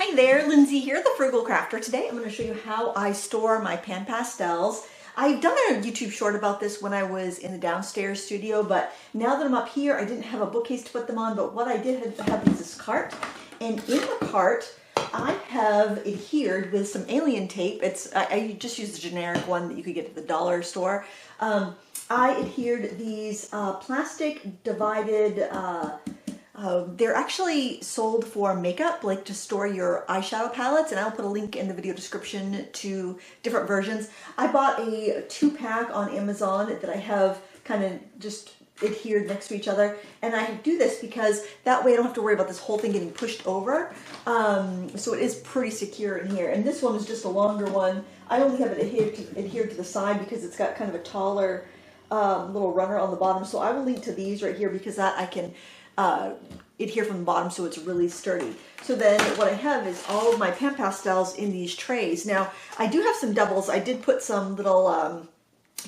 Hi there, Lindsay here, the Frugal Crafter. Today I'm going to show you how I store my Pan Pastels. I've done a YouTube short about this when I was in the downstairs studio, but now that I'm up here, I didn't have a bookcase to put them on, but what I did have is this cart, and in the cart I have adhered with some alien tape. I just used the generic one that you could get at the dollar store. I adhered these plastic divided they're actually sold for makeup, like to store your eyeshadow palettes, and I'll put a link in the video description to different versions. I bought a 2-pack on Amazon that I have kind of just adhered next to each other, and I do this because that way I don't have to worry about this whole thing getting pushed over. So it is pretty secure in here, and this one is just a longer one. I only have it adhered to the side because it's got kind of a taller little runner on the bottom, so I will link to these right here because that I can adhere from the bottom so it's really sturdy. So then what I have is all of my Pan Pastels in these trays. Now I do have some doubles. I did put some little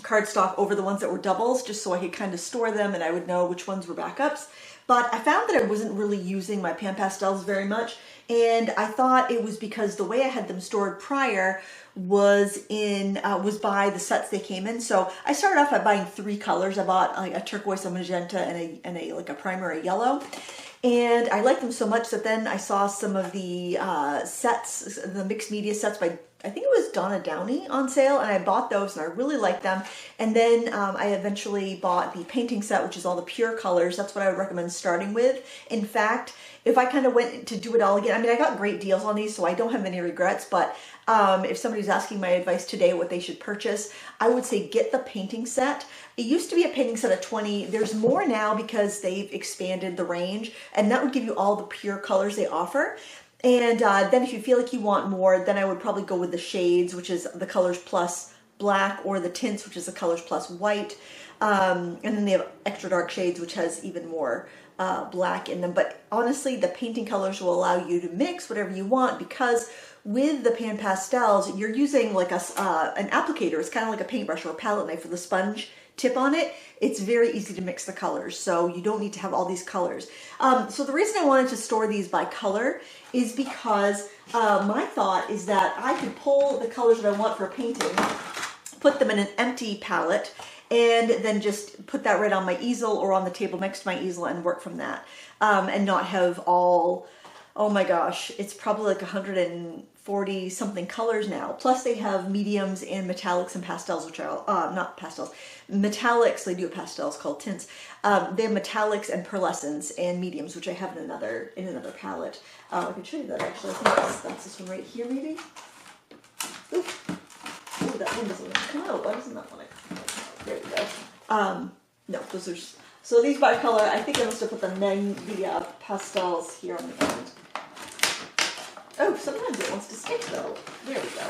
cardstock over the ones that were doubles just so I could kind of store them and I would know which ones were backups. But I found that I wasn't really using my Pan Pastels very much, and I thought it was because the way I had them stored prior was by the sets they came in. So I started off by buying 3 colors. I bought like a turquoise, a magenta, and a like a primary yellow. And I liked them so much that then I saw some of the sets, the mixed media sets by, I think it was Donna Downey, on sale, and I bought those and I really liked them. And then I eventually bought the painting set, which is all the pure colors. That's what I would recommend starting with. In fact, if I kind of went to do it all again, I mean, I got great deals on these, so I don't have any regrets, but if somebody's asking my advice today what they should purchase, I would say get the painting set. It used to be a painting set of 20. There's more now because they've expanded the range, and that would give you all the pure colors they offer. And then if you feel like you want more, then I would probably go with the shades, which is the colors plus black, or the tints, which is the colors plus white. And then they have extra dark shades, which has even more black in them. But honestly, the painting colors will allow you to mix whatever you want, because with the Pan Pastels, you're using like an applicator. It's kind of like a paintbrush or a palette knife with a sponge tip on it. It's very easy to mix the colors, so you don't need to have all these colors. So the reason I wanted to store these by color is because my thought is that I could pull the colors that I want for a painting, put them in an empty palette, and then just put that right on my easel or on the table next to my easel and work from that, and not have all, oh my gosh, it's probably like 140 something colors now. Plus they have mediums and metallics and pastels, which are not pastels, metallics. They do have pastels called tints. They have metallics and pearlescents and mediums, which I have in another palette. I can show you that actually. I think that's this one right here, maybe. Ooh, that one doesn't come out. Why doesn't that one? There we go. No, those are. So these by color. I think I must have put the pastels here on the end. Oh, sometimes it wants to stick though. There we go.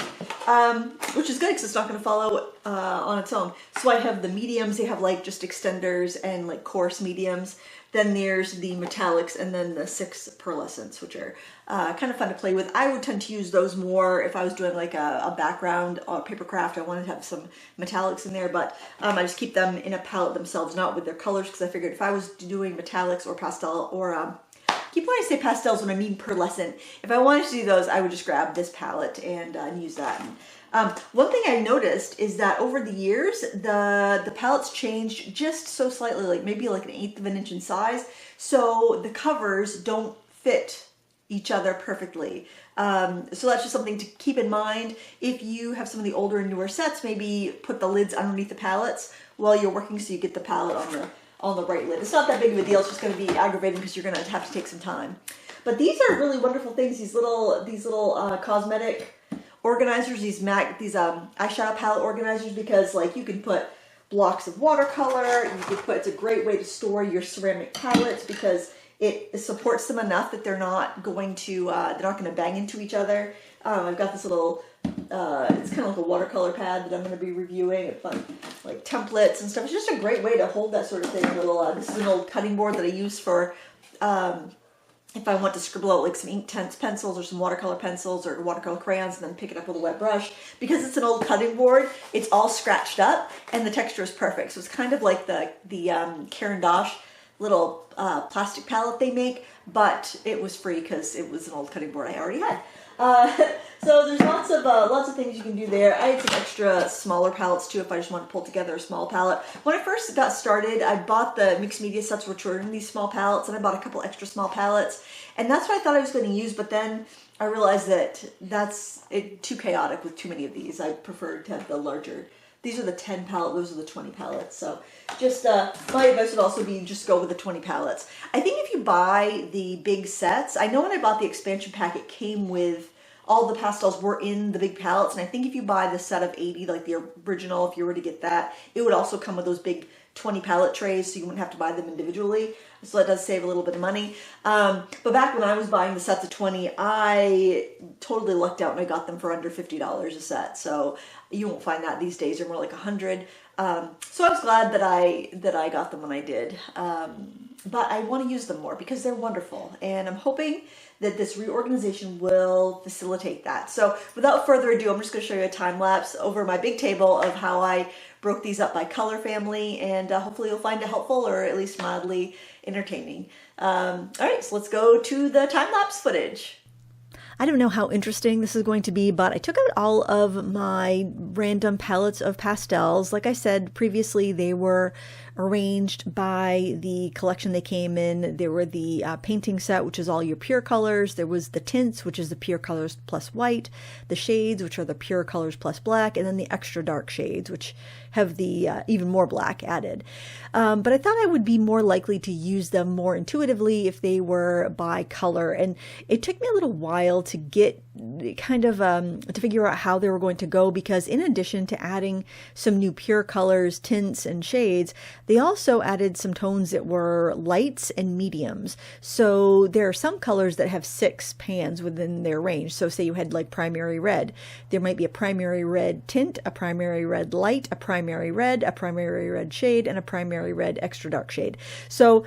Which is good because it's not going to follow on its own. So I have the mediums. They have like just extenders and like coarse mediums. Then there's the metallics, and then the 6 pearlescents, which are kind of fun to play with. I would tend to use those more if I was doing like a background paper craft. I wanted to have some metallics in there, but I just keep them in a palette themselves, not with their colors, because I figured if I was doing metallics or pastel or I keep wanting to say pastels when I mean pearlescent. If I wanted to do those, I would just grab this palette and use that. One thing I noticed is that over the years, the palettes changed just so slightly, like maybe like 1/8 of an inch in size. So the covers don't fit each other perfectly. So that's just something to keep in mind. If you have some of the older and newer sets, maybe put the lids underneath the palettes while you're working so you get the palette on the right lid. It's not that big of a deal. It's just going to be aggravating because you're going to have to take some time. But these are really wonderful things. These little cosmetic organizers, these eyeshadow palette organizers, because like you can put blocks of watercolor. You could put. It's a great way to store your ceramic palettes because it supports them enough that they're not going to bang into each other. I've got this little. It's kind of like a watercolor pad that I'm going to be reviewing. It's fun, like templates and stuff. It's just a great way to hold that sort of thing. This is an old cutting board that I use for if I want to scribble out like some ink pencils or some watercolor pencils or watercolor crayons and then pick it up with a wet brush. Because it's an old cutting board, it's all scratched up and the texture is perfect. So it's kind of like the Caran d'Ache little plastic palette they make, but it was free because it was an old cutting board I already had. So there's lots of things you can do there. I had some extra smaller palettes too if I just want to pull together a small palette. When I first got started, I bought the mixed media sets, which were in these small palettes, and I bought a couple extra small palettes, and that's what I thought I was going to use, but then I realized that that's too chaotic with too many of these. I preferred to have the larger. These are the 10 palette, those are the 20 palettes. So just my advice would also be just go with the 20 palettes. I think if you buy the big sets, I know when I bought the expansion pack, it came with all the pastels were in the big palettes. And I think if you buy the set of 80, like the original, if you were to get that, it would also come with those big 20 palette trays, so you wouldn't have to buy them individually. So that does save a little bit of money. But back when I was buying the sets of 20, I totally lucked out and I got them for under $50 a set. So you won't find that these days. They're more like 100. So I was glad that I got them when I did. But I want to use them more because they're wonderful. And I'm hoping that this reorganization will facilitate that. So without further ado, I'm just going to show you a time lapse over my big table of how I broke these up by color family, and hopefully you'll find it helpful or at least mildly entertaining. All right, so let's go to the time lapse footage. I don't know how interesting this is going to be, but I took out all of my random palettes of pastels. Like I said previously, they were arranged by the collection they came in. There were the painting set, which is all your pure colors. There was the tints, which is the pure colors plus white. The shades, which are the pure colors plus black. And then the extra dark shades, which have the even more black added. But I thought I would be more likely to use them more intuitively if they were by color. And it took me a little while to get kind of to figure out how they were going to go, because in addition to adding some new pure colors, tints, and shades, they also added some tones that were lights and mediums. So there are some colors that have 6 pans within their range. So say you had like primary red, there might be a primary red tint, a primary red light, a primary red shade, and a primary red extra dark shade. So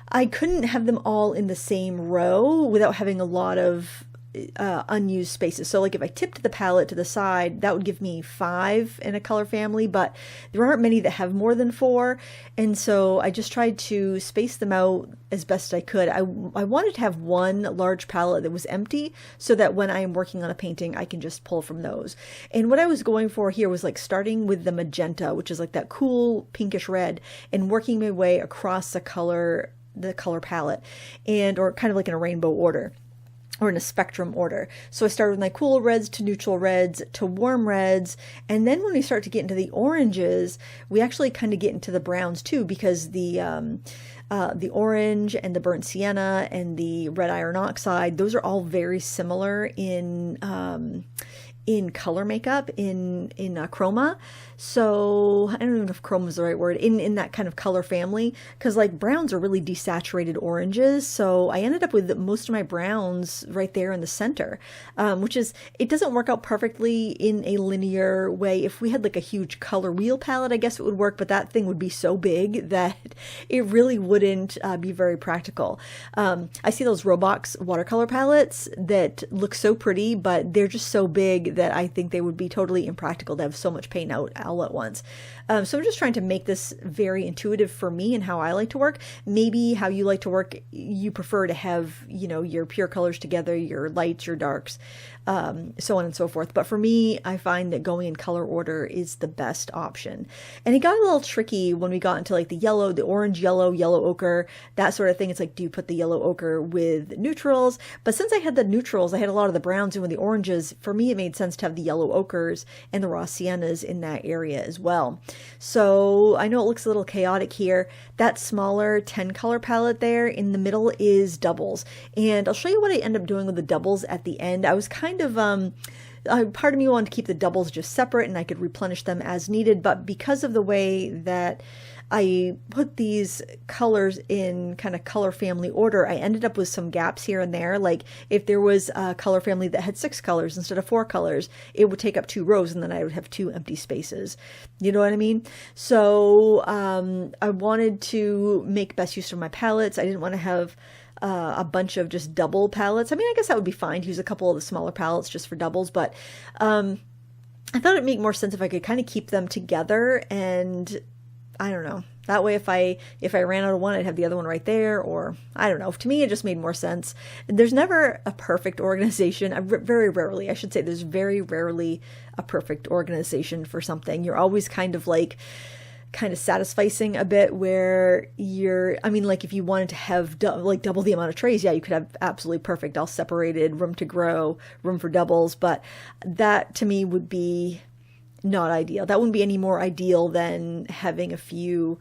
I couldn't have them all in the same row without having a lot of unused spaces. So like if I tipped the palette to the side, that would give me 5 in a color family, but there aren't many that have more than 4. And so I just tried to space them out as best I could. I wanted to have one large palette that was empty so that when I am working on a painting, I can just pull from those. And what I was going for here was like starting with the magenta, which is like that cool pinkish red, and working my way across the color palette, and or kind of like in a rainbow order, or in a spectrum order. So I started with my cool reds to neutral reds to warm reds. And then when we start to get into the oranges, we actually kind of get into the browns too, because the orange and the burnt sienna and the red iron oxide, those are all very similar in color makeup, in chroma. So I don't even know if chroma is the right word, in that kind of color family, because like browns are really desaturated oranges. So I ended up with most of my browns right there in the center, which is, it doesn't work out perfectly in a linear way. If we had like a huge color wheel palette, I guess it would work, but that thing would be so big that it really wouldn't be very practical. I see those Roblox watercolor palettes that look so pretty, but they're just so big that I think they would be totally impractical to have so much paint out all at once. So I'm just trying to make this very intuitive for me and how I like to work. Maybe how you like to work, you prefer to have, you know, your pure colors together, your lights, your darks, so on and so forth. But for me, I find that going in color order is the best option. And it got a little tricky when we got into like the yellow, the orange, yellow ochre, that sort of thing. It's like, do you put the yellow ochre with neutrals? But since I had the neutrals, I had a lot of the browns in with the oranges. For me, it made sense to have the yellow ochres and the raw siennas in that area as well. So I know it looks a little chaotic here. That smaller 10 color palette there in the middle is doubles. And I'll show you what I end up doing with the doubles at the end. I was kind of, part of me wanted to keep the doubles just separate and I could replenish them as needed. But because of the way that I put these colors in kind of color family order, I ended up with some gaps here and there. Like if there was a color family that had 6 colors instead of 4 colors, it would take up 2 rows and then I would have 2 empty spaces. You know what I mean? So I wanted to make best use of my palettes. I didn't want to have a bunch of just double palettes. I mean, I guess that would be fine to use a couple of the smaller palettes just for doubles, but I thought it'd make more sense if I could kind of keep them together, and I don't know. That way, if I ran out of one, I'd have the other one right there, or I don't know. To me, it just made more sense. There's never a perfect organization. Very rarely, I should say, there's very rarely a perfect organization for something. You're always kind of satisficing a bit where I mean, like if you wanted to have double the amount of trays, yeah, you could have absolutely perfect, all separated, room to grow, room for doubles. But that to me would be not ideal. That wouldn't be any more ideal than having a few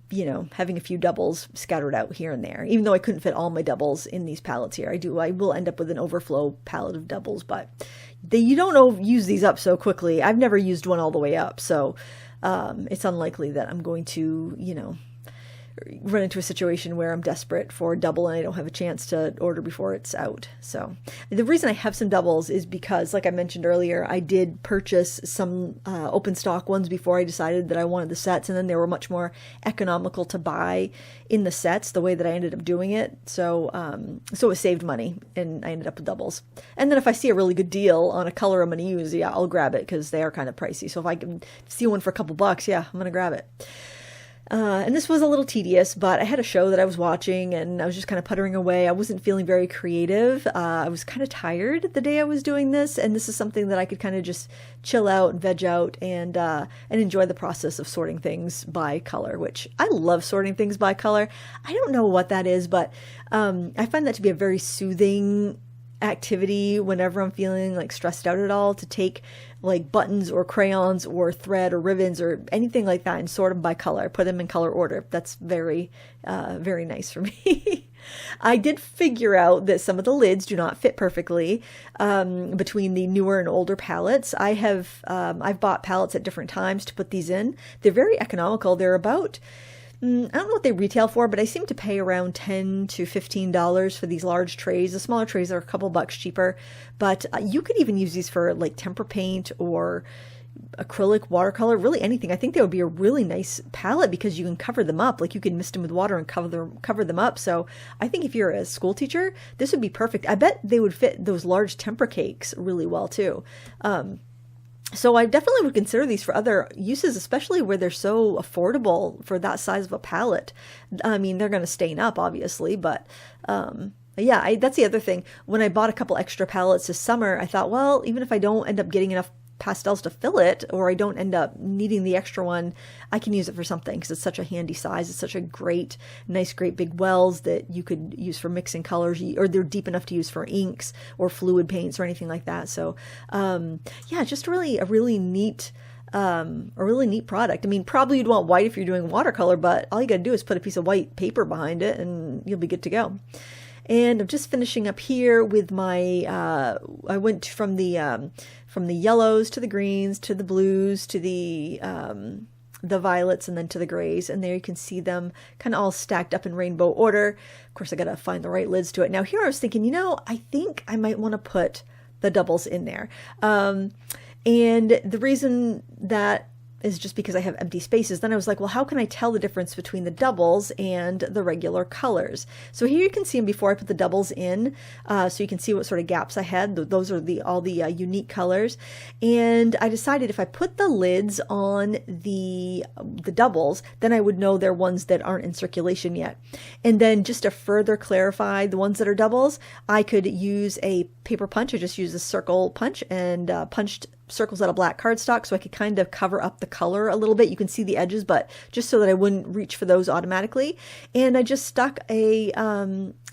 doubles scattered out here and there. Even though I couldn't fit all my doubles in these palettes here, I will end up with an overflow palette of doubles, but you don't use these up so quickly. I've never used one all the way up, so it's unlikely that I'm going to, run into a situation where I'm desperate for a double and I don't have a chance to order before it's out. So the reason I have some doubles is because, like I mentioned earlier, I did purchase some open stock ones before I decided that I wanted the sets, and then they were much more economical to buy in the sets the way that I ended up doing it. So it saved money, and I ended up with doubles. And then if I see a really good deal on a color I'm going to use, yeah, I'll grab it because they are kind of pricey. So if I can see one for a couple bucks, yeah, I'm going to grab it. And this was a little tedious, but I had a show that I was watching and I was just kind of puttering away. I wasn't feeling very creative. I was kind of tired the day I was doing this, and this is something that I could kind of just chill out, veg out, and enjoy the process of sorting things by color, which I love sorting things by color. I don't know what that is, but I find that to be a very soothing activity whenever I'm feeling like stressed out at all, to take like buttons or crayons or thread or ribbons or anything like that and sort them by color, put them in color order. That's very nice for me. I did figure out that some of the lids do not fit perfectly between the newer and older palettes. I've bought palettes at different times to put these in. They're very economical. They're about, I don't know what they retail for, but I seem to pay around $10 to $15 for these large trays. The smaller trays are a couple bucks cheaper, but you could even use these for like tempera paint or acrylic, watercolor, really anything. I think they would be a really nice palette because you can cover them up. Like you can mist them with water and cover them up. So I think if you're a school teacher, this would be perfect. I bet they would fit those large tempera cakes really well too. So I definitely would consider these for other uses, especially where they're so affordable for that size of a palette. I mean, they're going to stain up, obviously, but yeah, that's the other thing. When I bought a couple extra palettes this summer, I thought, well, even if I don't end up getting enough pastels to fill it, or I don't end up needing the extra one, I can use it for something because it's such a handy size. It's such a nice, great big wells that you could use for mixing colors, or they're deep enough to use for inks or fluid paints or anything like that. So, yeah, just a really neat product. I mean, probably you'd want white if you're doing watercolor, but all you gotta do is put a piece of white paper behind it and you'll be good to go. And I'm just finishing up here with my, I went from the yellows to the greens to the blues to the violets and then to the grays. And there you can see them kind of all stacked up in rainbow order. Of course, I got to find the right lids to it. Now here I was thinking, I think I might want to put the doubles in there. And the reason that is just because I have empty spaces. Then I was like, well, how can I tell the difference between the doubles and the regular colors? So here you can see them before I put the doubles in, so you can see what sort of gaps I had. Those are all the unique colors. And I decided if I put the lids on the doubles, then I would know they're ones that aren't in circulation yet. And then just to further clarify the ones that are doubles, I could use a paper punch. I just used a circle punch and punched circles out of black cardstock so I could kind of cover up the color a little bit. You can see the edges, but just so that I wouldn't reach for those automatically. And I just stuck a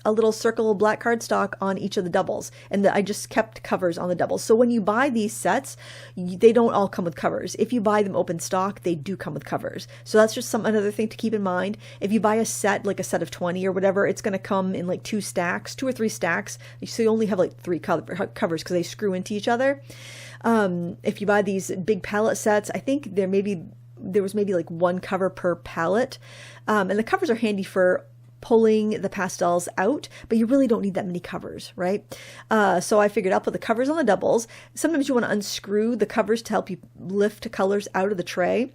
little circle of black cardstock on each of the doubles, and I just kept covers on the doubles. So when you buy these sets, they don't all come with covers. If you buy them open stock, they do come with covers. So that's just another thing to keep in mind. If you buy a set, like a set of 20 or whatever, it's going to come in like 2 or 3 stacks. So you only have like 3 covers because they screw into each other. If you buy these big palette sets, I think there was maybe like 1 cover per palette. And the covers are handy for pulling the pastels out, but you really don't need that many covers, right? So I figured I'll put the covers on the doubles. Sometimes you want to unscrew the covers to help you lift colors out of the tray.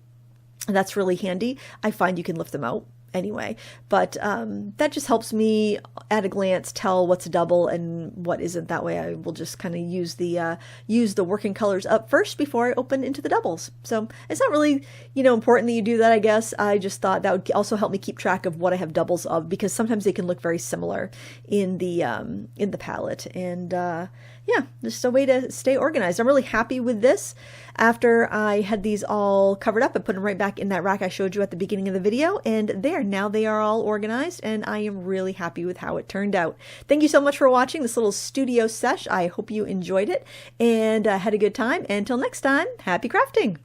That's really handy. I find you can lift them out anyway, but that just helps me at a glance tell what's a double and what isn't. That way I will just kind of use the working colors up first before I open into the doubles. So it's not really, important that you do that, I guess. I just thought that would also help me keep track of what I have doubles of, because sometimes they can look very similar in the palette. And yeah, just a way to stay organized. I'm really happy with this. After I had these all covered up, I put them right back in that rack I showed you at the beginning of the video, and now they are all organized, and I am really happy with how it turned out. Thank you so much for watching this little studio sesh. I hope you enjoyed it and had a good time. Until next time, happy crafting!